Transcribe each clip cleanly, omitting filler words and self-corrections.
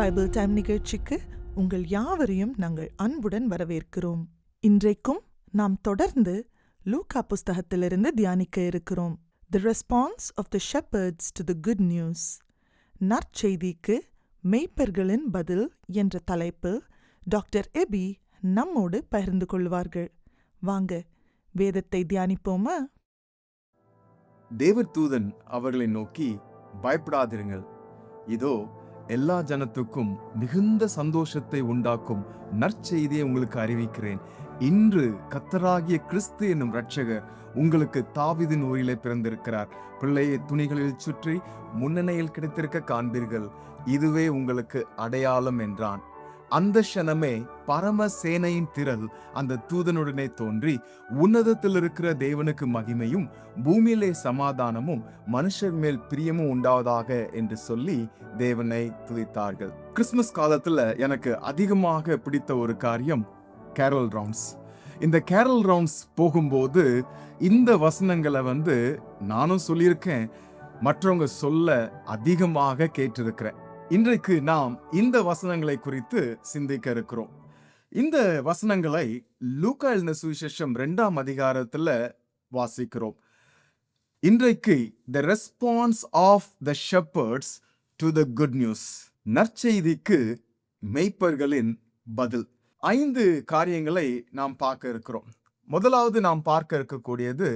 Bible time நிகழ்ச்சிக்கு உங்கள் யாவரையும் நாங்கள் அன்புடன் வரவேற்கிறோம். இன்றைக்கும் நாம் தொடர்ந்து லூக்கா புஸ்தகத்திலிருந்து தியானிக்க இருக்கிறோம். The response of the shepherds to the good news. நற்செய்திக்கு மெய்ப்பர்களின் பதில் என்ற தலைப்பில் டாக்டர் எபி நம்மோடு பகிர்ந்து கொள்வார்கள். வாங்க வேதத்தை தியானிப்போமா? தேவதூதன் அவர்களை நோக்கி, பயப்படாதிருங்கள், இதோ எல்லா ஜனத்துக்கும் மிகுந்த சந்தோஷத்தை உண்டாக்கும் நற்செய்தியை உங்களுக்கு அறிவிக்கிறேன். இன்று கர்த்தராகிய கிறிஸ்து என்னும் இரட்சகர் உங்களுக்கு தாவீதின் ஊரிலே பிறந்திருக்கிறார். பிள்ளையை துணிகளில் சுற்றி முன்னணியில் கிடைத்திருக்க காண்பீர்கள். இதுவே உங்களுக்கு அடையாளம் என்றான். அந்த க்ஷணமே பரமசேனையின் திரள் அந்த தூதனுடனே தோன்றி, உன்னதத்தில் இருக்கிற தேவனுக்கு மகிமையும் பூமியிலே சமாதானமும் மனுஷர் மேல் பிரியமும் உண்டாவதாக என்று சொல்லி தேவனை துதித்தார்கள். கிறிஸ்துமஸ் காலத்துல எனக்கு அதிகமாக பிடித்த ஒரு காரியம் கேரல் ரவுண்ட்ஸ். இந்த கேரல் ரவுண்ட்ஸ் போகும்போது இந்த வசனங்களை நானும் சொல்லியிருக்கேன், மற்றவங்க சொல்ல அதிகமாக கேட்டிருக்கிறேன். இன்றைக்கு நாம் இந்த வசனங்களை குறித்து சிந்திக்க இருக்கிறோம். இந்த வசனங்களை லூக்கா எழுதின சுவிசேஷம் 2ஆம் அதிகாரத்துல வாசிக்கிறோம். இன்றைக்கு the response of the shepherds to the good news, நற்செய்திக்கு மெய்ப்பர்களின் பதில். 5 காரியங்களை நாம் பார்க்க இருக்கிறோம். முதலாவது நாம் பார்க்க இருக்கக்கூடியது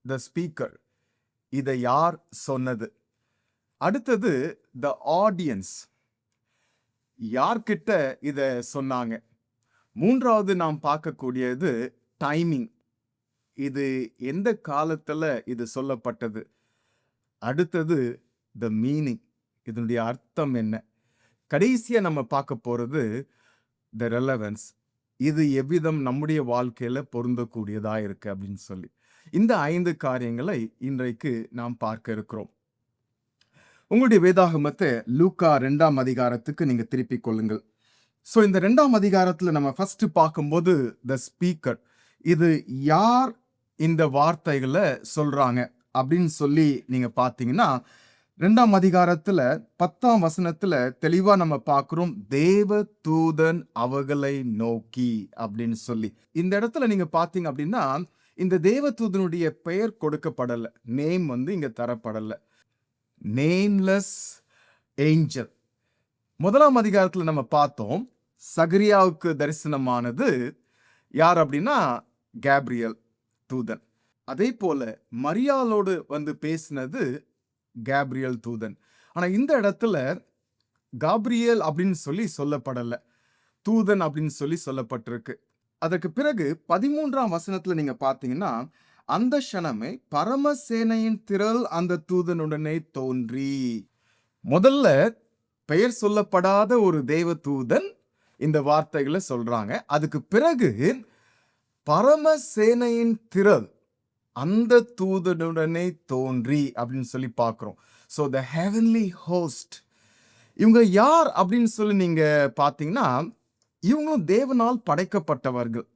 தி ஸ்பீக்கர், இதை யார் சொன்னது. அடுத்தது த ஆடியன்ஸ், யார்கிட்ட இத சொன்னாங்க. மூன்றாவது நாம் பார்க்கக்கூடியது டைமிங், இது எந்த காலத்துல இது சொல்லப்பட்டது. அடுத்தது த மீனிங், இதனுடைய அர்த்தம் என்ன. கடைசியா நம்ம பார்க்க போறது த ரெலவன்ஸ், இது எவ்விதம் நம்முடைய வாழ்க்கையில பொருந்தக்கூடியதா இருக்கு அப்படின்னு சொல்லி. இந்த 5 காரியங்களை இன்றைக்கு நாம் பார்க்க இருக்கிறோம். உங்களுடைய வேதாகமத்தை லூக்கா 2ஆம் அதிகாரத்துக்கு நீங்க திருப்பிக் கொள்ளுங்கள். ஸோ இந்த 2ஆம் அதிகாரத்துல நம்ம ஃபர்ஸ்ட் பார்க்கும்போது த ஸ்பீக்கர், இது யார் இந்த வார்த்தைகளை சொல்றாங்க அப்படின்னு சொல்லி நீங்க பார்த்தீங்கன்னா 2ஆம் அதிகாரத்துல 10ஆம் வசனத்துல தெளிவா நம்ம பார்க்கிறோம், தேவ தூதன் அவர்களை நோக்கி அப்படின்னு சொல்லி. இந்த இடத்துல நீங்க பார்த்தீங்க அப்படின்னா இந்த தேவ தூதனுடைய பெயர் கொடுக்கப்படலை, நேம் இங்க தரப்படலை. Nameless angel. 1ஆம் அதிகாரத்துல நம்ம பார்த்தோம், சகரியாவுக்கு தரிசனமானது யார் அப்படின்னா கேப்ரியல் தூதன். அதே போல மரியாளோடு பேசினது கேப்ரியல் தூதன். ஆனா இந்த இடத்துல காப்ரியல் அப்படின்னு சொல்லி சொல்லப்படல, தூதன் அப்படின்னு சொல்லி சொல்லப்பட்டிருக்கு. அதற்கு பிறகு 13ஆம் வசனத்துல நீங்க பார்த்தீங்கன்னா, அந்த க்ஷணமே பரமசேனையின் திரள் அந்த தூதனுடனே தோன்றி. முதல்ல பெயர் சொல்லப்படாத ஒரு தேவ தூதன் இந்த வார்த்தைகளை சொல்றாங்க. அதுக்கு பிறகு பரமசேனையின் திரள் அந்த தூதனுடனே தோன்றி அப்படின்னு சொல்லி பார்க்கிறோம். ஸோ த ஹெவன்லி ஹோஸ்ட், இவங்க யார் அப்படின்னு சொல்லி நீங்க பார்த்தீங்கன்னா, இவங்களும் தேவனால் படைக்கப்பட்டவர்கள்.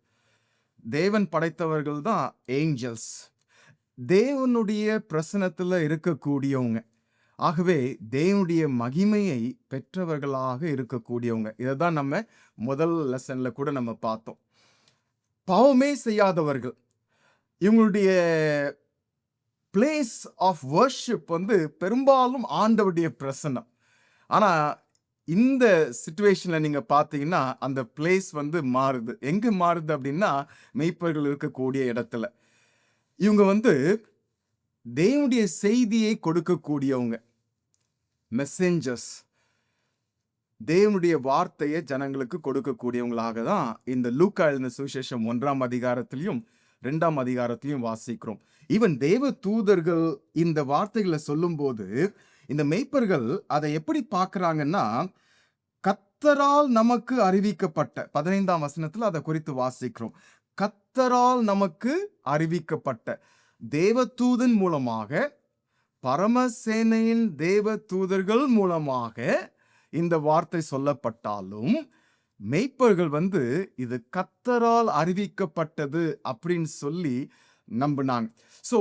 தேவன் படைத்தவர்கள் தான் ஏஞ்சல்ஸ், தேவனுடைய பிரசன்னத்துல இருக்கக்கூடியவங்க. ஆகவே தேவனுடைய மகிமையை பெற்றவர்களாக இருக்கக்கூடியவங்க. இதைதான் நம்ம முதல் லெசன்ல கூட நம்ம பார்த்தோம். பாவமே செய்யாதவர்கள், இவங்களுடைய பிளேஸ் ஆஃப் வர்ஷிப் பெரும்பாலும் ஆண்டவருடைய பிரசன்னம். ஆனா இந்த சிச்சுவேஷன்ல நீங்க பார்த்தீங்கன்னா அந்த பிளேஸ் மாறுது. எங்க மாறுது அப்படின்னா மெய்ப்பர்கள் இருக்கக்கூடிய இடத்துல. இவங்க தேவனுடைய செய்தியை கொடுக்கக்கூடியவங்க, மெசேஞ்சர்ஸ், தேவனுடைய வார்த்தையை ஜனங்களுக்கு கொடுக்கக்கூடியவங்களாக தான் இந்த லூக்கா எழுதின சுவிசேஷம் 1ஆம் அதிகாரத்திலையும் 2ஆம் அதிகாரத்திலையும் வாசிக்கிறோம். ஈவன் தேவ தூதர்கள் இந்த வார்த்தைகளை சொல்லும் போது இந்த மெய்ப்பர்கள் அதை எப்படி பார்க்கறாங்கன்னா, கர்த்தரால் நமக்கு அறிவிக்கப்பட்ட 15ஆம் வசனத்துல அதை குறித்து வாசிக்கிறோம். கர்த்தரால் நமக்கு அறிவிக்கப்பட்ட தேவதூதன் மூலமாக, பரமசேனையின் தேவ தூதர்கள் மூலமாக இந்த வார்த்தை சொல்லப்பட்டாலும் மெய்ப்பர்கள் இது கர்த்தரால் அறிவிக்கப்பட்டது அப்படின்னு சொல்லி நம்பினாங்க. ஸோ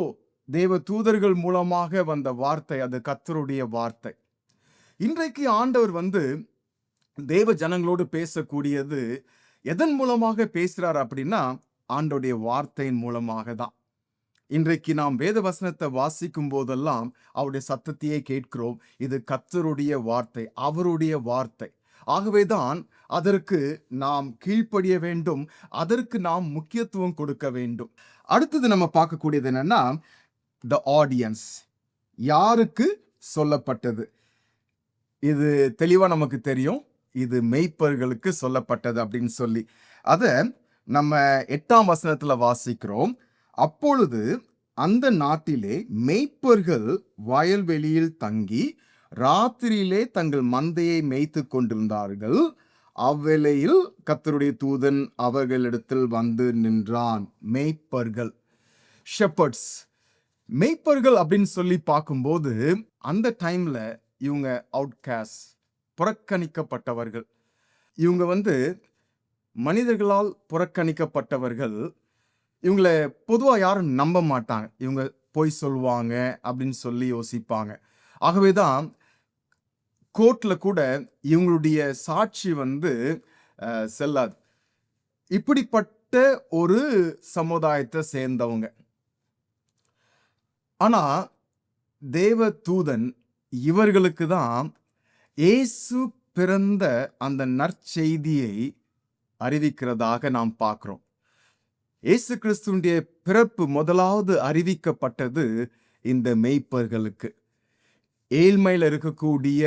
தேவ தூதர்கள் மூலமாக வந்த வார்த்தை அது கர்த்தருடைய வார்த்தை. இன்றைக்கு ஆண்டவர் தேவ ஜனங்களோடு பேசக்கூடியது எதன் மூலமாக பேசுறார் அப்படின்னா ஆண்டோடைய வார்த்தையின் மூலமாக தான். இன்றைக்கு நாம் வேத வசனத்தை வாசிக்கும் போதெல்லாம் அவருடைய சத்தத்தையே கேட்கிறோம். இது கர்த்தருடைய வார்த்தை, அவருடைய வார்த்தை. ஆகவேதான் அதற்கு நாம் கீழ்ப்படிய வேண்டும், அதற்கு நாம் முக்கியத்துவம் கொடுக்க வேண்டும். அடுத்தது நம்ம பார்க்கக்கூடியது என்னன்னா த ஆடியன்ஸ், யாருக்கு சொல்லப்பட்டது. இது தெளிவா நமக்கு தெரியும், இது மெய்ப்பர்களுக்கு சொல்லப்பட்டது அப்படின்னு சொல்லி. அத நம்ம 8ஆம் வசனத்துல வாசிக்கிறோம். அப்பொழுது அந்த நாட்டிலே மெய்ப்பர்கள் வயல்வெளியில் தங்கி ராத்திரியிலே தங்கள் மந்தையை மேய்த்து கொண்டிருந்தார்கள். அவ்வேளையில் கர்த்தருடைய தூதன் அவர்களிடத்தில் வந்து நின்றான். மெய்ப்பர்கள், ஷெப்பர்ட்ஸ், மெய்ப்பர்கள் அப்படின்னு சொல்லி பார்க்கும்போது அந்த டைம்ல இவங்க அவுட்காஸ்ட், புறக்கணிக்கப்பட்டவர்கள். இவங்க மனிதர்களால் புறக்கணிக்கப்பட்டவர்கள். இவங்கள பொதுவாக யாரும் நம்ப மாட்டாங்க, இவங்க பொய் சொல்லுவாங்க அப்படின்னு சொல்லி யோசிப்பாங்க. ஆகவேதான் கோர்ட்ல கூட இவங்களுடைய சாட்சி செல்லாது. இப்படிப்பட்ட ஒரு சமுதாயத்தை சேர்ந்தவங்க. ஆனா தேவ தூதன் இவர்களுக்கு தான் இயேசு பிறந்த அந்த நற்செய்தியை அறிவிக்கிறதாக நாம் பார்க்கிறோம். இயேசு கிறிஸ்துவினுடைய பிறப்பு முதலாவது அறிவிக்கப்பட்டது இந்த மெய்ப்பர்களுக்கு, ஏழ்மையில் இருக்கக்கூடிய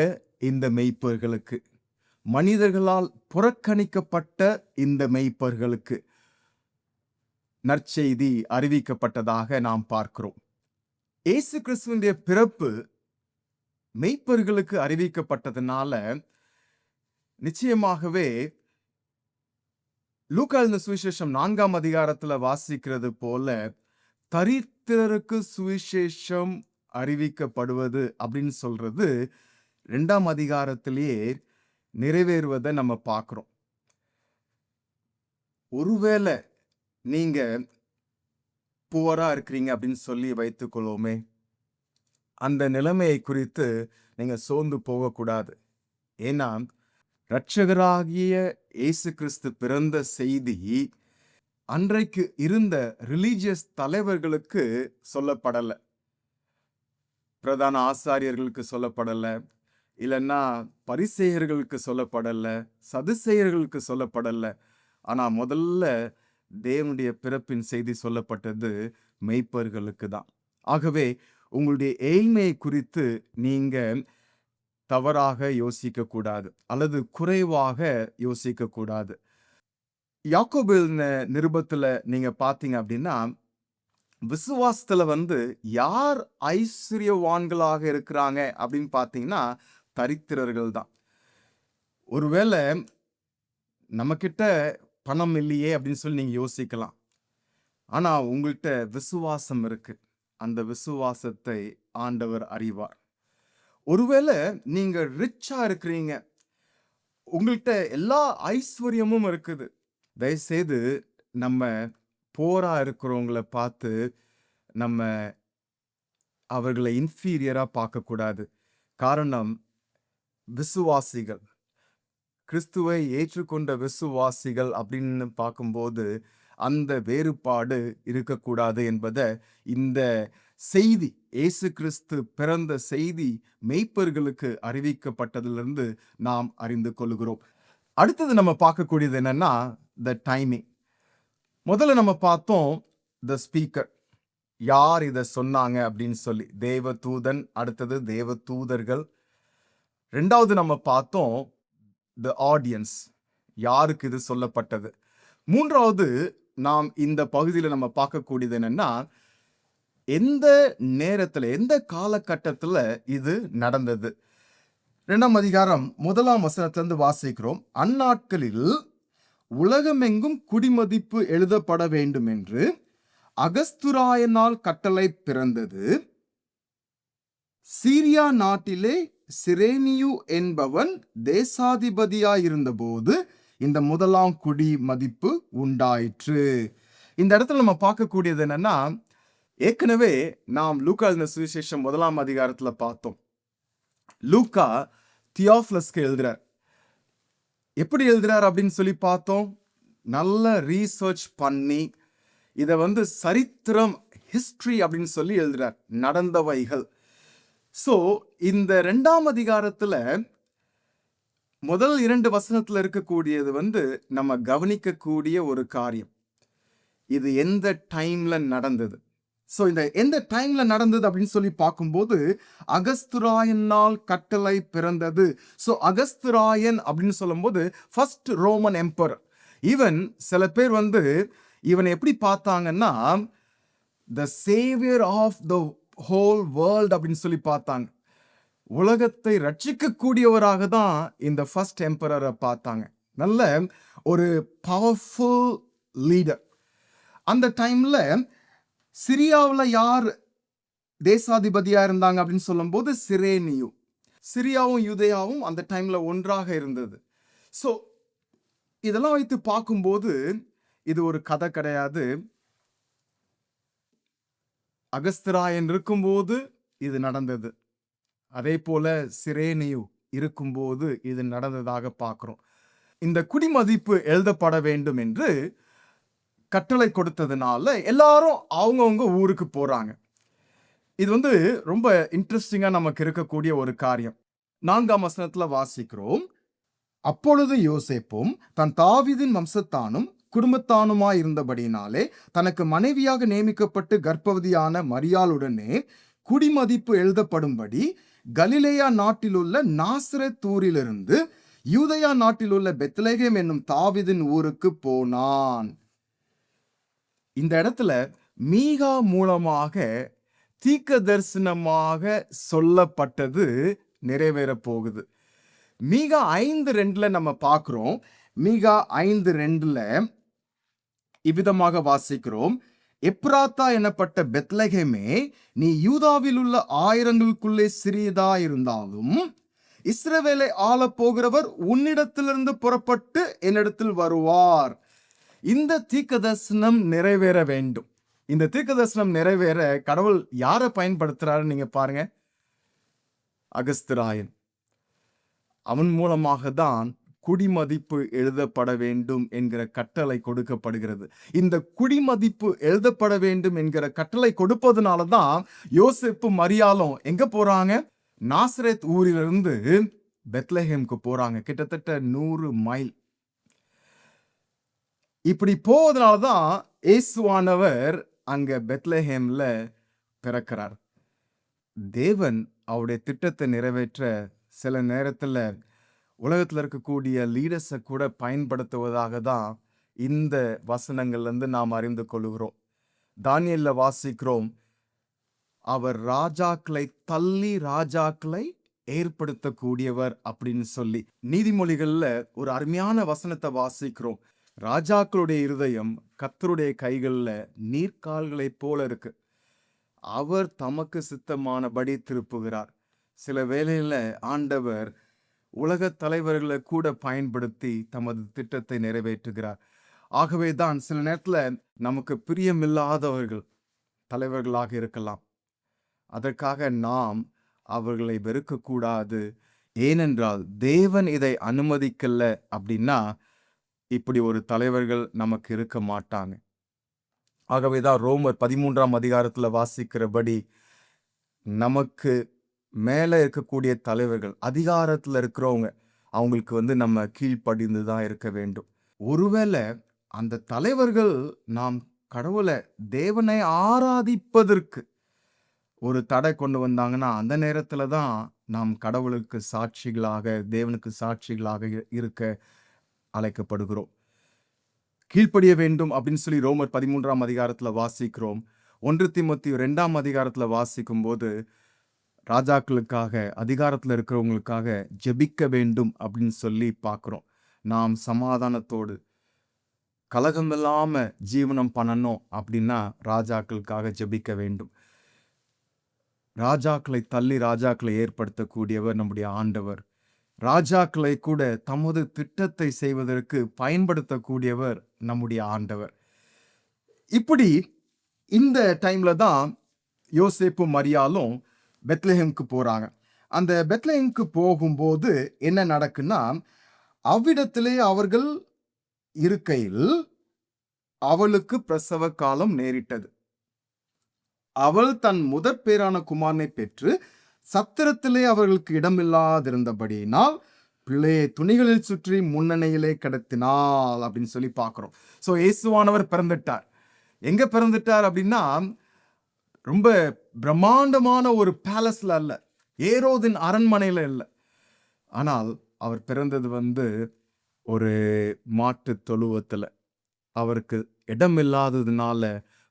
இந்த மெய்ப்பர்களுக்கு, மனிதர்களால் புறக்கணிக்கப்பட்ட இந்த மெய்ப்பர்களுக்கு நற்செய்தி அறிவிக்கப்பட்டதாக நாம் பார்க்கிறோம். இயேசு கிறிஸ்துவினுடைய பிறப்பு மெய்ப்பர்களுக்கு அறிவிக்கப்பட்டதுனால நிச்சயமாகவே லூக்கா எழுதின சுவிசேஷம் 4ஆம் அதிகாரத்துல வாசிக்கிறது போல தரித்திரருக்கு சுவிசேஷம் அறிவிக்கப்படுவது அப்படின்னு சொல்றது 2ஆம் அதிகாரத்திலேயே நிறைவேறுவதை நம்ம பார்க்கிறோம். ஒருவேளை நீங்க புவரா இருக்கிறீங்க அப்படின்னு சொல்லி வைத்துக் கொள்வோமே, அந்த நிலைமையை குறித்து நீங்க சோர்ந்து போகக்கூடாது. ஏன்னா இரட்சகராகிய இயேசு கிறிஸ்து பிறந்த செய்தி அன்றைக்கு இருந்த ரிலீஜியஸ் தலைவர்களுக்கு சொல்லப்படலை, பிரதான ஆசாரியர்களுக்கு சொல்லப்படலை, இல்லைன்னா பரிசேயர்களுக்கு சொல்லப்படலை, சதுசேயர்களுக்கு சொல்லப்படலை. ஆனா முதல்ல தேவனுடைய பிறப்பின் செய்தி சொல்லப்பட்டது மெய்ப்பர்களுக்கு தான். ஆகவே உங்களுடைய ஏழ்மையை குறித்து நீங்க தவறாக யோசிக்க கூடாது, அல்லது குறைவாக யோசிக்க கூடாது. யாக்கோபு நிருபத்துல நீங்க பாத்தீங்க அப்படின்னா விசுவாசத்துல யார் ஐஸ்வர்யவான்களாக இருக்கிறாங்க அப்படின்னு பாத்தீங்கன்னா தரித்திரர்கள் தான். ஒருவேளை நம்ம கிட்ட பணம் இல்லையே அப்படின்னு சொல்லி நீங்க யோசிக்கலாம். ஆனா உங்கள்கிட்ட விசுவாசம் இருக்கு, அந்த விசுவாசத்தை ஆண்டவர் அறிவார். ஒருவேளை நீங்க ரிச்சா இருக்கிறீங்க, உங்கள்கிட்ட எல்லா ஐஸ்வர்யமும் இருக்குது, தயவுசெய்து நம்ம போரா இருக்கிறவங்கள பார்த்து நம்ம அவர்களை இன்ஃபீரியரா பார்க்கக்கூடாது. காரணம், விசுவாசிகள், கிறிஸ்துவை ஏற்றுக்கொண்ட விசுவாசிகள் அப்படின்னு பார்க்கும்போது அந்த வேறுபாடு இருக்கக்கூடாது என்பதை இந்த செய்தி, இயேசு கிறிஸ்து பிறந்த செய்தி மெய்ப்பர்களுக்கு அறிவிக்கப்பட்டதிலிருந்து நாம் அறிந்து கொள்கிறோம். அடுத்தது நம்ம பார்க்கக்கூடியது என்னன்னா த டைமிங். முதல்ல நம்ம பார்த்தோம் த ஸ்பீக்கர், யார் இதை சொன்னாங்க அப்படின்னு சொல்லி, தேவ தூதன், அடுத்தது தேவ தூதர்கள். ரெண்டாவது நம்ம பார்த்தோம் த ஆடியன்ஸ், யாருக்கு இது சொல்லப்பட்டது. மூன்றாவது நாம் இந்த பகுதியில் நம்ம பார்க்கக்கூடியது என்னன்னா எந்த நேரத்துல, எந்த காலகட்டத்துல இது நடந்தது. 2ஆம் அதிகாரம் 1ஆம் வசனத்திலிருந்து வாசிக்கிறோம். அந்நாட்களில் உலகமெங்கும் குடிமதிப்பு எழுதப்பட வேண்டும் என்று அகஸ்துராயனால் கட்டளை பிறந்தது. சீரியா நாட்டிலே சிரேனியு என்பவன் தேசாதிபதியாயிருந்தபோது இந்த முதலாம் குடிமதிப்பு உண்டாயிற்று. இந்த இடத்துல நம்ம பார்க்கக்கூடியது என்னன்னா, ஏற்கனவே நாம் லூக்கா எழுதின சுவிசேஷம் 1ஆம் அதிகாரத்துல பார்த்தோம். லூக்கா தியோஃபிலஸ்க்கு எழுதுறார். எப்படி எழுதுறார் அப்படின்னு சொல்லி பார்த்தோம். நல்ல ரீசர்ச் பண்ணி இதை சரித்திரம், ஹிஸ்டரி அப்படின்னு சொல்லி எழுதுறார், நடந்தவைகள். ஸோ இந்த 2ஆம் அதிகாரத்துல முதல் 2 வசனத்துல இருக்கக்கூடியது நம்ம கவனிக்கக்கூடிய ஒரு காரியம். இது எந்த டைம்ல நடந்தது? ஸோ இந்த எந்த டைம்ல நடந்தது அப்படின்னு சொல்லி பார்க்கும்போது, அகஸ்துராயனால் கட்டளை பிறந்தது. ஸோ அகஸ்துராயன் அப்படின்னு சொல்லும்போது ஃபர்ஸ்ட் ரோமன் எம்பரர். ஈவன் சில பேர் இவனை எப்படி பார்த்தாங்கன்னா, the saviour of the whole world அப்படின்னு சொல்லி பார்த்தாங்க. உலகத்தை ரட்சிக்கக்கூடியவராக தான் இந்த ஃபர்ஸ்ட் எம்பரரை பார்த்தாங்க. நல்ல ஒரு பவர்ஃபுல் லீடர். அந்த டைம்ல சிரியாவில் யார் தேசாதிபதியா இருந்தாங்க அப்படின்னு சொல்லும்போது சிரேனியு. சிரியாவும் யூதேயாவும் அந்த டைம்ல ஒன்றாக இருந்தது. ஸோ இதெல்லாம் வைத்து பார்க்கும்போது இது ஒரு கதை கிடையாது. அகஸ்திராயன் இருக்கும்போது இது நடந்தது. அதே போல சிரேனியு இருக்கும்போது இது நடந்ததாக பார்க்கிறோம். இந்த குடிமதிப்பு எழுதப்பட வேண்டும் என்று கட்டளை கொடுத்ததுனால எல்லாரும் அவங்கவுங்க ஊருக்கு போறாங்க. இது ரொம்ப இன்ட்ரெஸ்டிங்கா நமக்கு இருக்கக்கூடிய ஒரு காரியம். 4ஆம் வசனத்துல வாசிக்கிறோம். அப்பொழுது யோசேப்பும் தன் தாவீதின் வம்சத்தானும் குடும்பத்தானுமாய் இருந்தபடினாலே தனக்கு மனைவியாக நியமிக்கப்பட்டு கர்ப்பவதியான மரியாளுடனே குடிமதிப்பு எழுதப்படும்படி கலிலேயா நாட்டிலுள்ள நாசரேத் ஊரிலிருந்து யூதேயா நாட்டிலுள்ள பெத்லகேம் என்னும் தாவீதின் ஊருக்கு போனான். இந்த இடத்துல மீகா மூலமாக தீர்க்க தரிசனமாக சொல்லப்பட்டது நிறைவேற போகுது. மீகா 5:2 நம்ம பார்க்கிறோம். மீகா 5:2 இவ்விதமாக வாசிக்கிறோம். எப்ராத்தா எனப்பட்ட பெத்லகேமே, நீ யூதாவில் உள்ள ஆயிரங்களுக்குள்ளே சிறியதா இருந்தாலும் இஸ்ரவேலை ஆள போகிறவர் உன்னிடத்திலிருந்து புறப்பட்டு என்னிடத்தில் வருவார். இந்த தீர்க்க தரிசனம் நிறைவேற வேண்டும். இந்த தீர்க்க தரிசனம் நிறைவேற கடவுள் யாரை பயன்படுத்துறாரு நீங்க பாருங்க. அகஸ்திராயன். அவன் மூலமாக தான் குடிமதிப்பு எழுதப்பட வேண்டும் என்கிற கட்டளை கொடுக்கப்படுகிறது. இந்த குடிமதிப்பு எழுதப்பட வேண்டும் என்கிற கட்டளை கொடுப்பதனால தான் யோசேப்பு மரியாளும் எங்க போறாங்க? நாசரேத் ஊரிலிருந்து பெத்லகேமுக்கு போறாங்க. கிட்டத்தட்ட 100 மைல். இப்படி போவதனாலதான் இயேசுவானவர் அங்க பெத்லகேம்ல பிறக்கிறார். தேவன் அவருடைய திட்டத்தை நிறைவேற்ற சில நேரத்துல உலகத்துல இருக்கக்கூடிய லீடர்ஸை கூட பயன்படுத்துவதாக தான் இந்த வசனங்கள்ல இருந்து நாம் அறிந்து கொள்கிறோம். தானியேல்ல வாசிக்கிறோம், அவர் ராஜாக்களை தள்ளி ராஜாக்களை ஏற்படுத்தக்கூடியவர் அப்படின்னு சொல்லி. நீதிமொழிகள்ல ஒரு அருமையான வசனத்தை வாசிக்கிறோம். ராஜாக்களுடைய இருதயம் கர்த்தருடைய கைகள்ல நீர்க்கால்களைப் போல இருக்கு. அவர் தமக்கு சித்தமானபடி திருப்புகிறார். சில வேளையில ஆண்டவர் உலக தலைவர்களை கூட பயன்படுத்தி தமது திட்டத்தை நிறைவேற்றுகிறார். ஆகவே தான் சில நேரத்துல நமக்கு பிரியமில்லாதவர்கள் தலைவர்களாக இருக்கலாம். அதற்காக நாம் அவர்களை வெறுக்கக்கூடாது. ஏனென்றால் தேவன் இதை அனுமதிக்கல அப்படின்னா இப்படி ஒரு தலைவர்கள் நமக்கு இருக்க மாட்டாங்க. ஆகவேதான் ரோமர் 13ஆம் அதிகாரத்துல வாசிக்கிறபடி நமக்கு மேல இருக்கக்கூடிய தலைவர்கள், அதிகாரத்துல இருக்கிறவங்க, அவங்களுக்கு நம்ம கீழ்ப்படிந்து தான் இருக்க வேண்டும். ஒருவேளை அந்த தலைவர்கள் நாம் கடவுளை, தேவனை ஆராதிப்பதற்கு ஒரு தடை கொண்டு வந்தாங்கன்னா அந்த நேரத்துல தான் நாம் கடவுளுக்கு சாட்சிகளாக, தேவனுக்கு சாட்சிகளாக இருக்க அழைக்கப்படுகிறோம். கீழ்ப்படிய வேண்டும் அப்படின்னு சொல்லி ரோமர் 13ஆம் அதிகாரத்துல வாசிக்கிறோம். 1 தீமோத்தேயு 2ஆம் அதிகாரத்துல வாசிக்கும் போது ராஜாக்களுக்காக, அதிகாரத்துல இருக்கிறவங்களுக்காக ஜெபிக்க வேண்டும் அப்படின்னு சொல்லி பார்க்கிறோம். நாம் சமாதானத்தோடு கலகம் இல்லாம ஜீவனம் பண்ணணும் அப்படின்னா ராஜாக்களுக்காக ஜெபிக்க வேண்டும். ராஜாக்களை தள்ளி ராஜாக்களை ஏற்படுத்தக்கூடியவர் நம்முடைய ஆண்டவர். ராஜாக்களை கூட தமது திட்டத்தை செய்வதற்கு பயன்படுத்தக்கூடியவர் நம்முடைய ஆண்டவர். இப்படி இந்த டைம்ல தான் யோசேப்பும் மரியாளும் பெத்லகேமுக்கு போறாங்க. அந்த பெத்லகேமுக்கு போகும்போது என்ன நடக்குன்னா, அவ்விடத்திலே அவர்கள் இருக்கையில் அவளுக்கு பிரசவ காலம் நேரிட்டது. அவள் தன் முதற் பேரான குமாரனை பெற்று சத்திரத்திலே அவர்களுக்கு இடமில்லாதிருந்தபடியினால் பிள்ளையை துணிகளில் சுற்றி முன்னணியிலே கிடத்தினாள் அப்படின்னு சொல்லி பார்க்கிறோம். ஸோ இயேசுவானவர் பிறந்துட்டார். எங்க பிறந்துட்டார் அப்படின்னா, ரொம்ப பிரம்மாண்டமான ஒரு பேலஸ்ல அல்ல, ஏரோதின் அரண்மனையில இல்லை. ஆனால் அவர் பிறந்தது ஒரு மாட்டு தொழுவத்துல. அவருக்கு இடம் இல்லாததுனால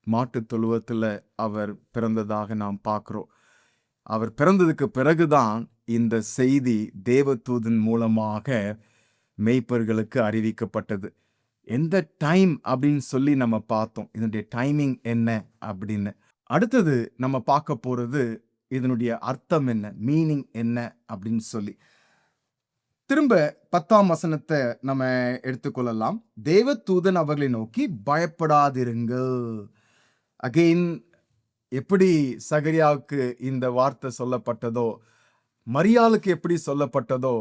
மாட்டு தொழுவத்துல அவர் பிறந்ததாக நாம் பார்க்கிறோம். அவர் பிறந்ததுக்கு பிறகுதான் இந்த செய்தி தேவதூதன் மூலமாக மேய்ப்பர்களுக்கு அறிவிக்கப்பட்டது. எந்த டைம் அப்படின்னு சொல்லி நம்ம பார்த்தோம், இதனுடைய டைமிங் என்ன அப்படின்னு. அடுத்தது நம்ம பார்க்க போறது இதனுடைய அர்த்தம் என்ன, மீனிங் என்ன அப்படின்னு சொல்லி. திரும்ப 10ஆம் வசனத்தை நம்ம எடுத்துக்கொள்ளலாம். தேவதூதன் அவர்களை நோக்கி பயப்படாதிருங்கள். அகெயின் எப்படி சகரியாவுக்கு இந்த வார்த்தை சொல்லப்பட்டதோ, மரியாளுக்கு எப்படி சொல்லப்பட்டதோ,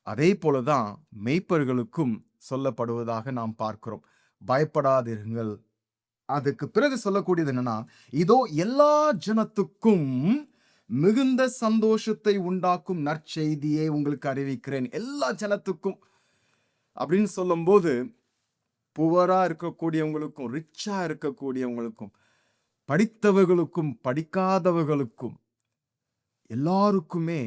அதே போலதான் மேய்ப்பர்களுக்கும் சொல்லப்படுவதாக நாம் பார்க்கிறோம். பயப்படாதிருங்கள். அதுக்கு பிறகு சொல்லக்கூடியது என்னன்னா, இதோ எல்லா ஜனத்துக்கும் மிகுந்த சந்தோஷத்தை உண்டாக்கும் நற்செய்தியை உங்களுக்கு அறிவிக்கிறேன். எல்லா ஜனத்துக்கும் அப்படின்னு சொல்லும்போது, புவரா இருக்கக்கூடியவங்களுக்கும் ரிச்சா இருக்கக்கூடியவங்களுக்கும், படித்தவர்களுக்கும் படிக்காதவர்களுக்கும் எல்லாருக்குமே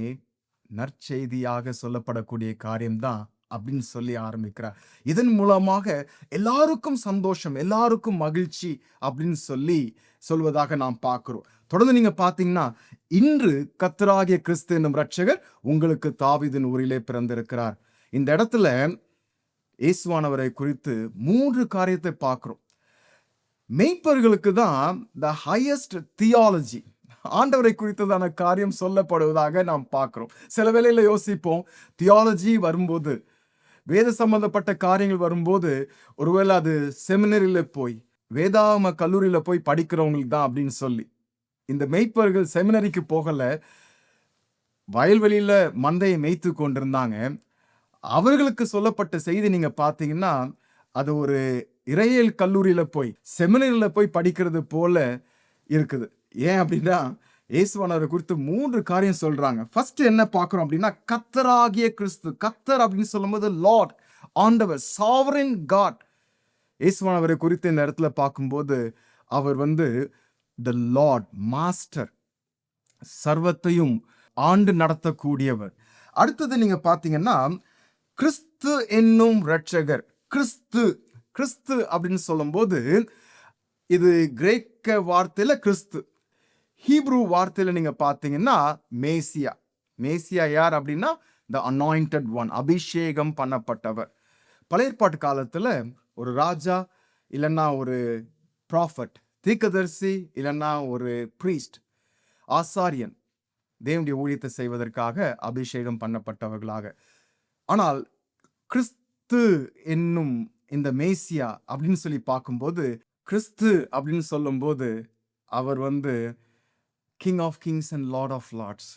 நற்செய்தியாக சொல்லப்படக்கூடிய காரியம்தான் அப்படின்னு சொல்லி ஆரம்பிக்கிறார். இதன் மூலமாக எல்லாருக்கும் சந்தோஷம், எல்லாருக்கும் மகிழ்ச்சி அப்படின்னு சொல்வதாக நாம் பார்க்கிறோம். தொடர்ந்து நீங்க பார்த்தீங்கன்னா, இன்று கர்த்தராகிய கிறிஸ்து என்னும் இரட்சகர் உங்களுக்கு தாவீதின் ஊரிலே பிறந்திருக்கிறார். இந்த இடத்துல இயேசுவானவரை குறித்து 3 காரியத்தை பார்க்கிறோம். மேய்ப்பர்களுக்கு தான் த ஹையஸ்ட் தியாலஜி, ஆண்டவரை குறித்ததான காரியம் சொல்லப்படுவதாக நாம் பார்க்கிறோம். சில வேளையில யோசிப்போம், தியாலஜி வரும்போது, வேத சம்பந்தப்பட்ட காரியங்கள் வரும்போது, ஒருவேளை அது செமினரியில போய், வேதாகம கல்லூரியில போய் படிக்கிறவங்களுக்கு தான் அப்படின்னு சொல்லி. இந்த மேய்ப்பர்கள் செமினரிக்கு போகல, வயல்வெளியில மந்தையை மேய்த்து கொண்டிருந்தாங்க. அவர்களுக்கு சொல்லப்பட்ட செய்தி நீங்க பார்த்தீங்கன்னா, அது ஒரு இறையியல் கல்லூரியில போய், செமினரியில போய் படிக்கிறது போல இருக்குது. ஏன் அப்படின்னா, இயேசுவானவரை குறித்து 3 காரியம் சொல்றாங்க. ஃபர்ஸ்ட் என்ன பார்க்கிறோம் அப்படின்னா, கர்த்தராகிய கிறிஸ்து. கர்த்தர் அப்படின்னு சொல்லும்போது லார்ட், ஆண்டவர், சாவரின் காட். இயேசுவானவரை குறித்து இந்த இடத்துல பார்க்கும்போது, அவர் த லார்ட், மாஸ்டர், சர்வத்தையும் ஆண்டு நடத்தக்கூடியவர். அடுத்தது நீங்க பார்த்தீங்கன்னா, கிறிஸ்து என்னும் இரட்சகர். கிறிஸ்து, கிறிஸ்து அப்படின்னு சொல்லும்போது, இது கிரேக்க வார்த்தையில கிறிஸ்து, ஹீப்ரு வார்த்தையில நீங்க பார்த்தீங்கன்னா மேசியா. மேசியா யார் அப்படின்னா, த அனாயிண்டட் ஒன், அபிஷேகம் பண்ணப்பட்டவர். பழைய ஏற்பாட்டு காலத்துல ஒரு ராஜா, இல்லைன்னா ஒரு ப்ராஃபட், தீர்க்கதரிசி, இல்லைன்னா ஒரு பிரீஸ்ட், ஆசாரியன், தேவனுடைய ஊழியத்தை செய்வதற்காக அபிஷேகம் பண்ணப்பட்டவர்களாக. ஆனால் கிறிஸ்து என்னும் இந்த மேசியா அப்படின்னு சொல்லி பார்க்கும்போது, கிறிஸ்து அப்படின்னு சொல்லும்போது அவர் king of kings and lord of lords.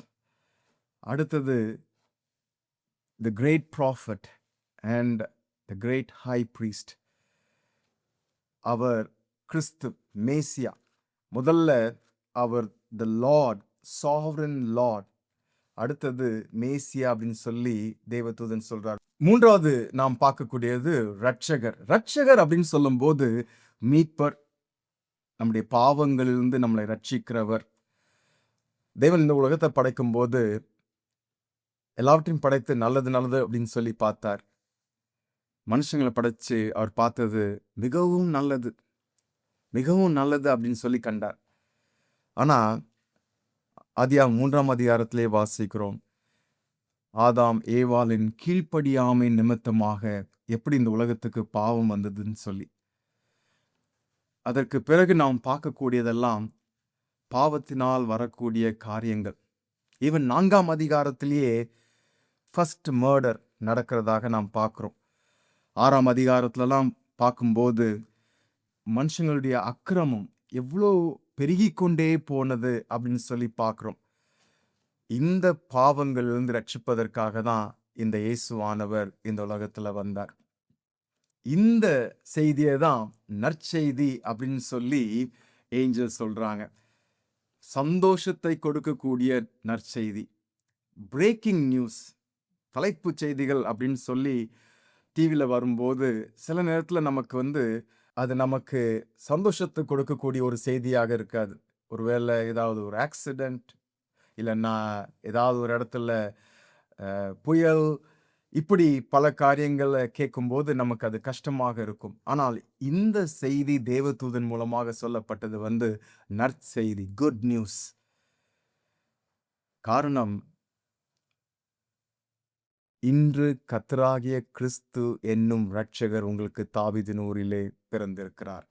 அடுத்தது the great prophet and the great high priest. அவர் கிறிஸ்து மேசியா. முதல்ல அவர் த லார்ட், சாவரன் லார்ட். அடுத்தது மேசியா அப்படின்னு சொல்லி தேவதூதன் சொல்றார். மூன்றாவது நாம் பார்க்கக்கூடியது ரட்சகர். ரட்சகர் அப்படின்னு சொல்லும்போது மீட்பர், நம்முடைய பாவங்களிலிருந்து நம்மளை ரட்சிக்கிறவர். தேவன் இந்த உலகத்தை படைக்கும் போது எல்லாவற்றையும் படைத்து நல்லது நல்லது அப்படின்னு சொல்லி பார்த்தார். மனுஷங்களை படைச்சு அவர் பார்த்தது மிகவும் நல்லது, மிகவும் நல்லது அப்படின்னு சொல்லி கண்டார். ஆனா ஆதியாகமம் 3ஆம் அதிகாரத்திலே வாசிக்கிறோம், ஆதாம் ஏவாளின் கீழ்ப்படியாமை நிமித்தமாக எப்படி இந்த உலகத்துக்கு பாவம் வந்ததுன்னு சொல்லி. அதற்கு பிறகு நாம் பார்க்கக்கூடியதெல்லாம் பாவத்தினால் வரக்கூடிய காரியங்கள். ஈவன் 4ஆம் அதிகாரத்திலேயே ஃபர்ஸ்ட் மர்டர் நடக்கிறதாக நாம் பார்க்கிறோம். 6ஆம் அதிகாரத்திலலாம் பார்க்கும்போது மனுஷங்களுடைய அக்கிரமம் எவ்வளோ பெருகி கொண்டே போனது அப்படின்னு சொல்லி பார்க்கிறோம். இந்த பாவங்களிலிருந்து ரட்சிப்பதற்காக தான் இந்த இயேசுவானவர் இந்த உலகத்துல வந்தார். இந்த செய்தியை தான் நற்செய்தி அப்படின்னு சொல்லி ஏஞ்சல் சொல்றாங்க. சந்தோஷத்தை கொடுக்கக்கூடிய நற்செய்தி, பிரேக்கிங் நியூஸ், தலைப்புச் செய்திகள் அப்படின்னு சொல்லி டிவியில் வரும்போது சில நேரத்தில் நமக்கு அது நமக்கு சந்தோஷத்தை கொடுக்கக்கூடிய ஒரு செய்தியாக இருக்காது. ஒருவேளை ஏதாவது ஒரு ஆக்சிடெண்ட், இல்லைன்னா ஏதாவது ஒரு இடத்துல புயல், இப்படி பல காரியங்களை கேட்கும்போது நமக்கு அது கஷ்டமாக இருக்கும். ஆனால் இந்த செய்தி தேவதூதன் மூலமாக சொல்லப்பட்டது நற்செய்தி, குட் நியூஸ். காரணம், இன்று கர்த்தராகிய கிறிஸ்து என்னும் இரட்சகர் உங்களுக்கு தாவீதின் ஊரிலே பிறந்திருக்கிறார்.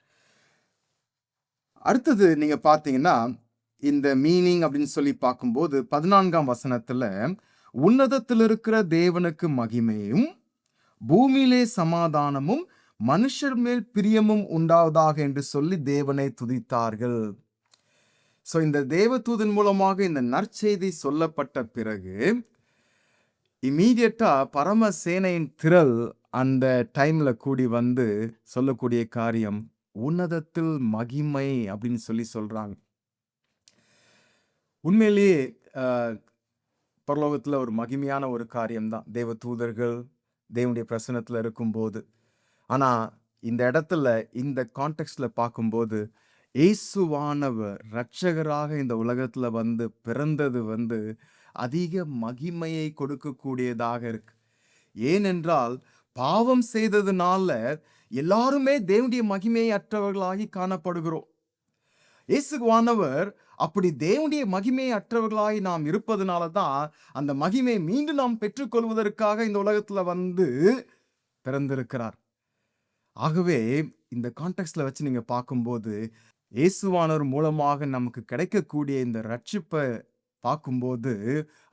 அடுத்தது நீங்க பார்த்தீங்கன்னா, இந்த மீனிங் அப்படின்னு சொல்லி பார்க்கும்போது 14ஆம் வசனத்துல, உன்னதத்தில் இருக்கிற தேவனுக்கு மகிமையும் பூமியிலே சமாதானமும் மனுஷர் மேல் பிரியமும் உண்டாவதாக என்று சொல்லி தேவனை துதித்தார்கள். ஸோ இந்த தேவதூதன் மூலமாக இந்த நற்செய்தி சொல்லப்பட்ட பிறகு இமீடியட்டா பரம சேனையின் திரள் அந்த டைம்ல கூடி சொல்லக்கூடிய காரியம், உன்னதத்தில் மகிமை அப்படின்னு சொல்லி சொல்றாங்க. உண்மையிலேயே பரலோகத்துல ஒரு மகிமையான ஒரு காரியம்தான் தேவதூதர்கள் தேவனுடைய பிரசன்னத்துல இருக்கும்போது. ஆனா இந்த இடத்துல, இந்த கான்டெக்ட்ல பார்க்கும்போது, இயேசுவானவர் இரட்சகராக இந்த உலகத்துல பிறந்தது அதிக மகிமையை கொடுக்கக்கூடியதாக இருக்கு. ஏனென்றால் பாவம் செய்ததுனால எல்லாருமே தேவனுடைய மகிமையை அற்றவர்களாகி காணப்படுகிறோம். இயேசுவானவர் அப்படி தேவனுடைய மகிமையை அற்றவர்களாய் நாம் இருப்பதனால தான் அந்த மகிமையை மீண்டும் நாம் பெற்றுக்கொள்வதற்காக இந்த உலகத்துல பிறந்திருக்கிறார். ஆகவே இந்த கான்டெக்ட்ல வச்சு நீங்க பார்க்கும்போது, இயேசுவானவர் மூலமாக நமக்கு கிடைக்கக்கூடிய இந்த ரட்சிப்பை பார்க்கும்போது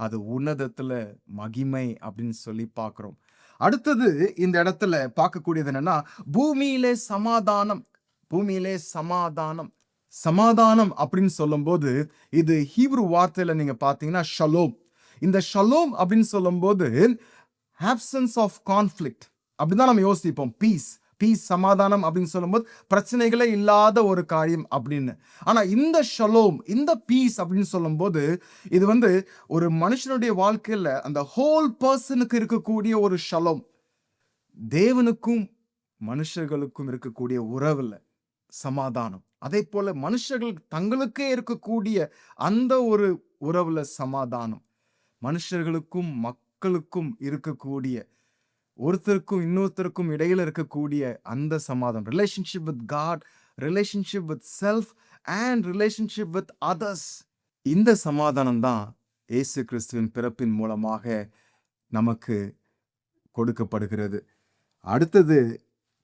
அது உன்னதத்துல மகிமை அப்படின்னு சொல்லி பார்க்கிறோம். அடுத்தது இந்த இடத்துல பார்க்கக்கூடியது என்னன்னா, பூமியிலே சமாதானம். பூமியிலே சமாதானம். சமாதானம் அப்படின்னு சொல்லும்போது இது ஹீப்ரு வார்த்தையில நீங்க பார்த்தீங்கன்னா ஷலோம். இந்த ஷலோம் அப்படின்னு சொல்லும்போது absence of conflict அப்படிதான் நம்ம யோசிப்போம். பீஸ், சமாதானம் அப்படின்னு சொல்லும்போது பிரச்சனைகளே இல்லாத ஒரு காரியம் அப்படின்னு. ஆனா இந்த ஷலோம், இந்த பீஸ் அப்படின்னு சொல்லும்போது இது ஒரு மனுஷனுடைய வாழ்க்கையில அந்த ஹோல் பர்சனுக்கு இருக்கக்கூடிய ஒரு ஷலோம். தேவனுக்கும் மனுஷர்களுக்கும் இருக்கக்கூடிய உறவுல சமாதானம், அதே போல மனுஷர்கள் தங்களுக்கே இருக்கக்கூடிய அந்த ஒரு உறவுல சமாதானம், மனுஷர்களுக்கும் மக்களுக்கும் இருக்கக்கூடிய, ஒருத்தருக்கும் இன்னொருத்தருக்கும் இடையில இருக்கக்கூடிய அந்த சமாதானம், relationship with God, relationship with self and relationship with others. இந்த சமாதானம் தான் இயேசு கிறிஸ்துவின் பிறப்பின் மூலமாக நமக்கு கொடுக்கப்படுகிறது. அடுத்தது,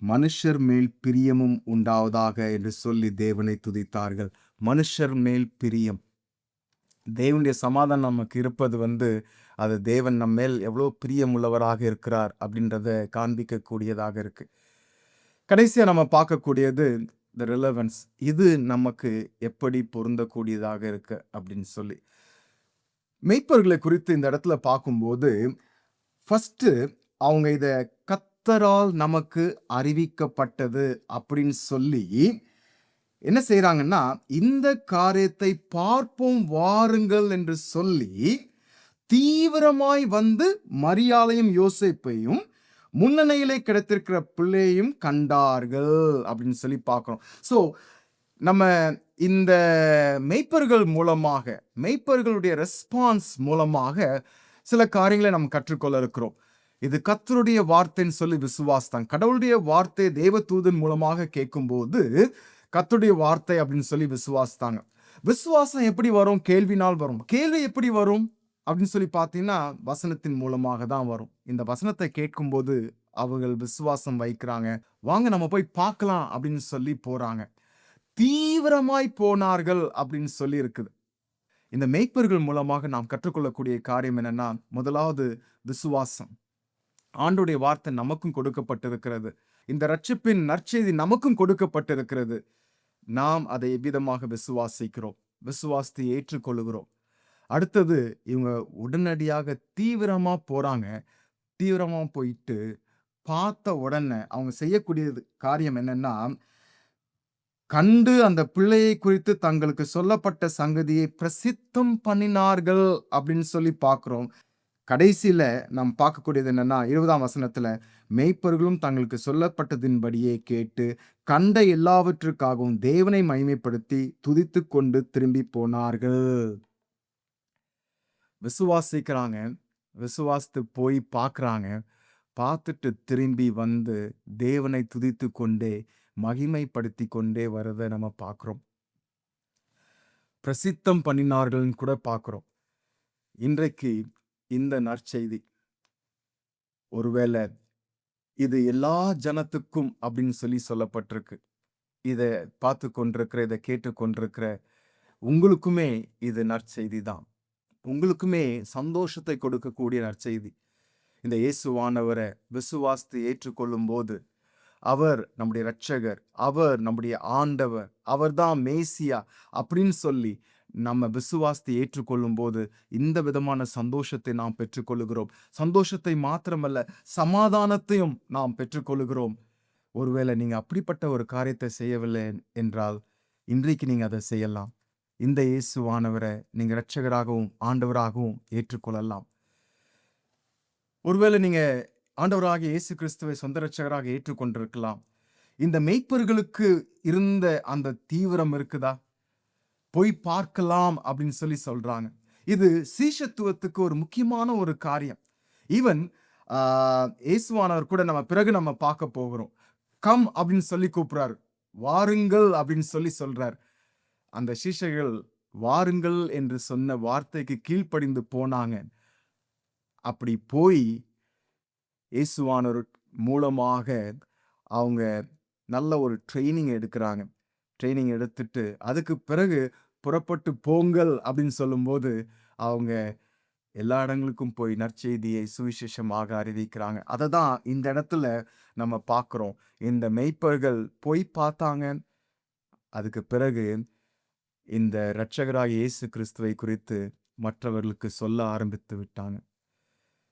மனுஷர் மேல் பிரியமும் உண்டாவதாக என்று சொல்லி தேவனை துதித்தார்கள். மனுஷர் மேல் பிரியம், தேவனுடைய சமாதானம் நமக்கு இருப்பது அது தேவன் நம்ம மேல் எவ்வளோ பிரியமுள்ளவராக இருக்கிறார் அப்படின்றத காண்பிக்கக்கூடியதாக இருக்கு. கடைசியா நம்ம பார்க்கக்கூடியது த ரிலவன்ஸ். இது நமக்கு எப்படி பொருந்தக்கூடியதாக இருக்கு அப்படின்னு சொல்லி மெய்ப்பர்களை குறித்து இந்த இடத்துல பார்க்கும்போது, ஃபர்ஸ்ட் அவங்க இதை கர்த்தரால் நமக்கு அறிவிக்கப்பட்டது அப்படின்னு சொல்லி என்ன செய்யறாங்கன்னா, இந்த காரியத்தை பார்ப்போம் வாருங்கள் என்று சொல்லி தீவிரமாய் மரியாளையும் யோசேப்பையும் முன்னணியிலே கிடைத்திருக்கிற பிள்ளையும் கண்டார்கள் அப்படின்னு சொல்லி பார்க்கிறோம். ஸோ நம்ம இந்த மெய்ப்பர்கள் மூலமாக, மெய்ப்பர்களுடைய ரெஸ்பான்ஸ் மூலமாக சில காரியங்களை நம்ம கற்றுக்கொள்ள இருக்கிறோம். இது கர்த்தருடைய வார்த்தைன்னு சொல்லி விசுவாசம். கடவுளுடைய வார்த்தை தேவதூதன் மூலமாக கேட்கும்போது கர்த்தருடைய வார்த்தை அப்படின்னு சொல்லி விசுவாசித்தாங்க. விசுவாசம் எப்படி வரும்? கேள்வினால் வரும். கேள்வி எப்படி வரும் அப்படின்னு சொல்லி பார்த்தீங்கன்னா, வசனத்தின் மூலமாக தான் வரும். இந்த வசனத்தை கேட்கும்போது அவர்கள் விசுவாசம் வைக்கிறாங்க. வாங்க நம்ம போய் பார்க்கலாம் அப்படின்னு சொல்லி போறாங்க. தீவிரமாய் போனார்கள் அப்படின்னு சொல்லி இருக்குது. இந்த மெய்ப்பர்கள் மூலமாக நாம் கற்றுக்கொள்ளக்கூடிய காரியம் என்னன்னா, முதலாவது விசுவாசம். ஆண்டவருடைய வார்த்தை நமக்கும் கொடுக்கப்பட்டிருக்கிறது. இந்த ரட்சிப்பின் நற்செய்தி நமக்கும் கொடுக்கப்பட்டிருக்கிறது. நாம் அதை எவ்விதமாக விசுவாசிக்கிறோம், விசுவாசத்தை ஏற்றுக்கொள்கிறோம். அடுத்தது, இவங்க உடனடியாக தீவிரமா போறாங்க. தீவிரமா போயிட்டு பார்த்த உடனே அவங்க செய்யக்கூடியது காரியம் என்னன்னா, கண்டு அந்த பிள்ளையை குறித்து தங்களுக்கு சொல்லப்பட்ட சங்கதியை பிரசித்தம் பண்ணினார்கள் அப்படின்னு சொல்லி பார்க்கிறோம். கடைசியில நாம் பார்க்கக்கூடியது என்னன்னா, 20ஆம் வசனத்துல, மேய்ப்பர்களும் தங்களுக்கு சொல்லப்பட்டதின்படியே கேட்டு, கண்ட எல்லாவற்றுக்காகவும் தேவனை மகிமைப்படுத்தி துதித்துக் கொண்டு திரும்பி போனார்கள். விசுவாசிக்கிறாங்க. விசுவாசித்து போய் பார்க்குறாங்க. பார்த்துட்டு திரும்பி வந்து தேவனை துதித்துக் கொண்டே, மகிமைப்படுத்திக் கொண்டே வரத நம்ம பார்க்கிறோம். பிரசித்தம் பண்ணினார்கள்ன்னு கூட பார்க்கிறோம். இன்றைக்கு இந்த நற்செய்தி ஒருவேளை இது எல்லா ஜனத்துக்கும் அப்படின்னு சொல்லி சொல்லப்பட்டிருக்கு. இத பார்த்து கொண்டிருக்கிற, இத கேட்டு கொண்டிருக்கிற உங்களுக்குமே இது நற்செய்தி தான். உங்களுக்குமே சந்தோஷத்தை கொடுக்கக்கூடிய நற்செய்தி. இந்த இயேசுவானவரை விசுவாசித்து ஏற்றுக்கொள்ளும் போது, அவர் நம்முடைய இரட்சகர், அவர் நம்முடைய ஆண்டவர், அவர்தான் மேசியா அப்படின்னு சொல்லி நம்ம விசுவாசித்து ஏற்றுக்கொள்ளும் போது இந்த விதமான சந்தோஷத்தை நாம் பெற்றுக்கொள்ளுகிறோம். சந்தோஷத்தை மாத்திரமல்ல, சமாதானத்தையும் நாம் பெற்றுக்கொள்ளுகிறோம். ஒருவேளை நீங்க அப்படிப்பட்ட ஒரு காரியத்தை செய்யவில்லை என்றால், இன்றைக்கு நீங்க அதை செய்யலாம். இந்த இயேசுவானவரை நீங்க இரட்சகராகவும் ஆண்டவராகவும் ஏற்றுக்கொள்ளலாம். ஒருவேளை நீங்க ஆண்டவராகிய இயேசு கிறிஸ்துவை சொந்த இரட்சகராக ஏற்றுக்கொண்டிருக்கலாம். இந்த மேய்ப்பர்களுக்கு இருந்த அந்த தீவிரம் இருக்குதா? போய் பார்க்கலாம் அப்படின்னு சொல்லி சொல்றாங்க. இது சீஷத்துவத்துக்கு ஒரு முக்கியமான ஒரு காரியம். ஈவன் இயேசுவானவர் கூட நம்ம பிறகு நம்ம பார்க்க போகிறோம். கம் அப்படின்னு சொல்லி கூப்பிடுறாரு. வாருங்கள் அப்படின்னு சொல்லி சொல்றார். அந்த சீஷர்கள் வாருங்கள் என்று சொன்ன வார்த்தைக்கு கீழ்ப்படிந்து போனாங்க. அப்படி போய் இயேசுவானவர் மூலமாக அவங்க நல்ல ஒரு ட்ரைனிங் எடுக்கிறாங்க. ட்ரைனிங் எடுத்துட்டு அதுக்கு பிறகு புறப்பட்டு போங்கள் அப்படின்னு சொல்லும்போது அவங்க எல்லா இடங்களுக்கும் போய் நற்செய்தியை சுவிசேஷமாக அறிவிக்கிறாங்க. அதை தான் இந்த இடத்துல நம்ம பார்க்குறோம். இந்த மேய்ப்பர்கள் போய் பார்த்தாங்க. அதுக்கு பிறகு இந்த இரட்சகராகிய இயேசு கிறிஸ்துவை குறித்து மற்றவர்களுக்கு சொல்ல ஆரம்பித்து விட்டாங்க.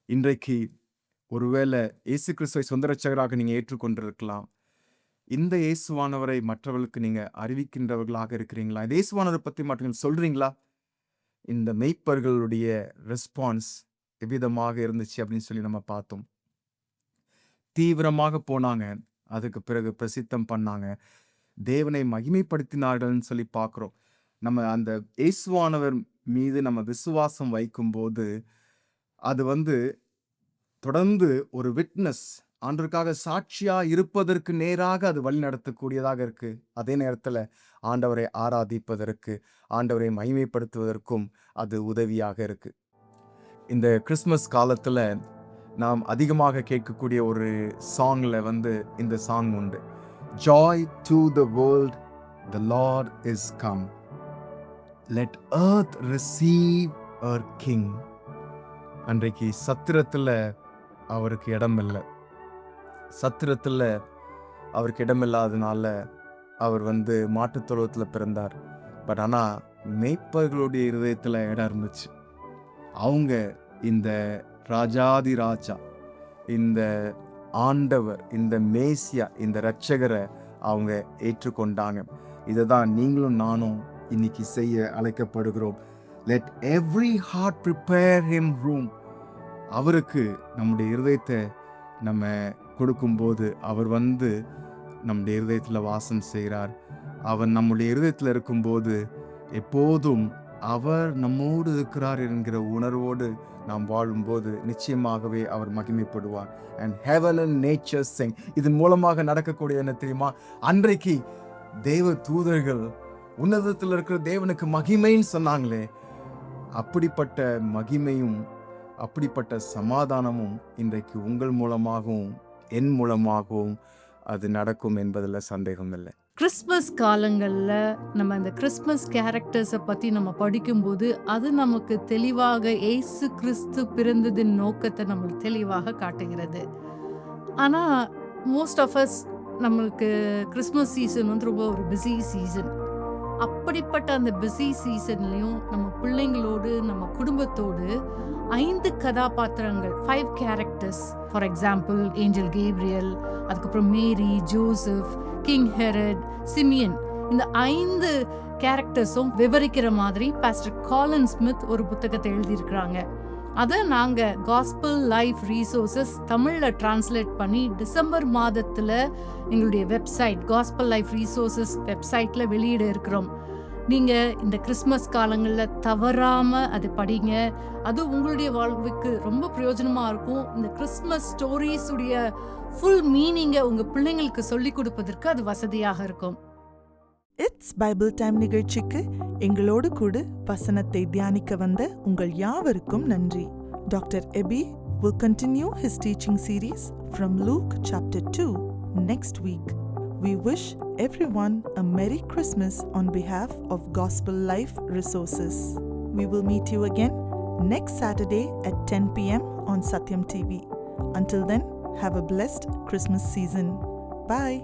இன்றைக்கு ஒருவேளை இயேசு கிறிஸ்துவை சொந்த இரட்சகராக நீங்க ஏற்றுக்கொண்டிருக்கலாம். இந்த இயேசுவானவரை மற்றவர்களுக்கு நீங்க அறிவிக்கின்றவர்களாக இருக்கிறீங்களா? இந்த இயேசுவானவரை பத்தி மட்டும் சொல்றீங்களா? இந்த மெய்ப்பர்களுடைய ரெஸ்பான்ஸ் எவ்விதமாக இருந்துச்சு அப்படின்னு சொல்லி நம்ம பார்த்தோம். தீவிரமாக போனாங்க. அதுக்கு பிறகு பிரசித்தம் பண்ணாங்க. தேவனை மகிமைப்படுத்தினார்கள்னு சொல்லி பார்க்கிறோம். நம்ம அந்த இயேசுவானவர் மீது நம்ம விசுவாசம் வைக்கும்போது அது தொடர்ந்து ஒரு விட்னஸ், ஆண்டவருக்காக சாட்சியா இருப்பதற்கு நேராக அது வழி நடத்தக்கூடியதாக இருக்கு. அதே நேரத்துல ஆண்டவரை ஆராதிப்பதற்கு, ஆண்டவரை மகிமைப்படுத்துவதற்கும் அது உதவியாக இருக்கு. இந்த கிறிஸ்மஸ் காலத்துல நாம் அதிகமாக கேட்கக்கூடிய ஒரு சாங்ல இந்த சாங் உண்டு. Joy to the world, the Lord is come. Let earth receive her king. அன்றைக்கு சத்திரத்துல அவருக்கு இடம் இல்லை. சத்திரத்துல அவருக்கு இடமில்லாதனால அவர் மாட்டுத் தொழுவத்துல பிறந்தார். பட் ஆனா மேய்ப்பர்களுடைய இருதயத்துல இடம் இருந்துச்சு. அவங்க இந்த ராஜாதி ராஜா, இந்த ஆண்டவர், இந்த மேசியா, இந்த இரட்சகரை அவங்க ஏற்றுக்கொண்டாங்க. இதை தான் நீங்களும் நானும் இன்னைக்கு செய்ய அழைக்கப்படுகிறோம். Let every heart prepare him room. அவருக்கு நம்முடைய இருதயத்தை நம்ம கொடுக்கும்போது அவர் நம்முடைய இருதயத்தில் வாசம் செய்கிறார். அவர் நம்முடைய இருதயத்தில் இருக்கும்போது எப்போதும் அவர் நம்மோடு இருக்கிறார் என்கிற உணர்வோடு நாம் வாழும்போது நிச்சயமாகவே அவர் மகிமைப்படுவார். And heaven and nature sing. இதன் மூலமாக நடக்கக்கூடிய என்ன தெரியுமா? அன்றைக்கு தேவ தூதர்கள் உன்னதத்தில் இருக்கிற தேவனுக்கு மகிமைன்னு சொன்னாங்களே, அப்படிப்பட்ட மகிமையும் அப்படிப்பட்ட சமாதானமும் இன்றைக்கு உங்கள் மூலமாகவும் என் மூலமாகவும் அது நடக்கும் என்பதில் சந்தேகம் இல்லை. கிறிஸ்மஸ் காலங்களில் நம்ம அந்த கிறிஸ்மஸ் கேரக்டர்ஸை பற்றி நம்ம படிக்கும்போது அது நமக்கு தெளிவாக இயேசு கிறிஸ்து பிறந்ததின் நோக்கத்தை நம்மளுக்கு தெளிவாக காட்டுகிறது. ஆனால் மோஸ்ட் ஆஃப் அஸ் நம்மளுக்கு கிறிஸ்மஸ் சீசன் ரொம்ப ஒரு பிஸி சீசன். அப்படி அப்படிப்பட்ட அந்த பிஸி சீசன்லயும் நம்ம பிள்ளைங்களோடு நம்ம குடும்பத்தோடு 5 கதாபாத்திரங்கள் 5 characters, for example angel Gabriel, அதுக்கப்புறம் மேரி, ஜோசப், கிங் ஹெரட், சிமியன், இந்த 5 கேரக்டர்ஸும் விவரிக்கிற மாதிரி பாஸ்டர் காலின் ஸ்மித் ஒரு புத்தகத்தை எழுதியிருக்கிறாங்க. அதை நாங்கள் காஸ்பல் லைஃப் ரீசோர்சஸ் தமிழில் டிரான்ஸ்லேட் பண்ணி டிசம்பர் மாதத்தில் எங்களுடைய வெப்சைட் காஸ்பல் லைஃப் ரீசோர்சஸ் வெப்சைட்டில் வெளியிட இருக்கிறோம். நீங்கள் இந்த கிறிஸ்மஸ் காலங்களில் தவறாமல் அதை படிங்க. அது உங்களுடைய வாழ்வுக்கு ரொம்ப பிரயோஜனமாக இருக்கும். இந்த கிறிஸ்மஸ் ஸ்டோரிஸுடைய ஃபுல் மீனிங்கை உங்கள் பிள்ளைங்களுக்கு சொல்லிக் கொடுப்பதற்கு அது வசதியாக இருக்கும். இட்ஸ் பைபிள் டைம் நிகழ்ச்சிக்கு எங்களோடு கூட வசனத்தை தியானிக்க வந்த உங்கள் யாவருக்கும் நன்றி. Doctor Eby will continue his teaching series from Luke chapter 2 next week. We wish everyone a Merry Christmas on behalf of Gospel Life Resources. We will meet you again next Saturday at 10 p.m. on Satyam TV. Until then, have a blessed Christmas season. Bye.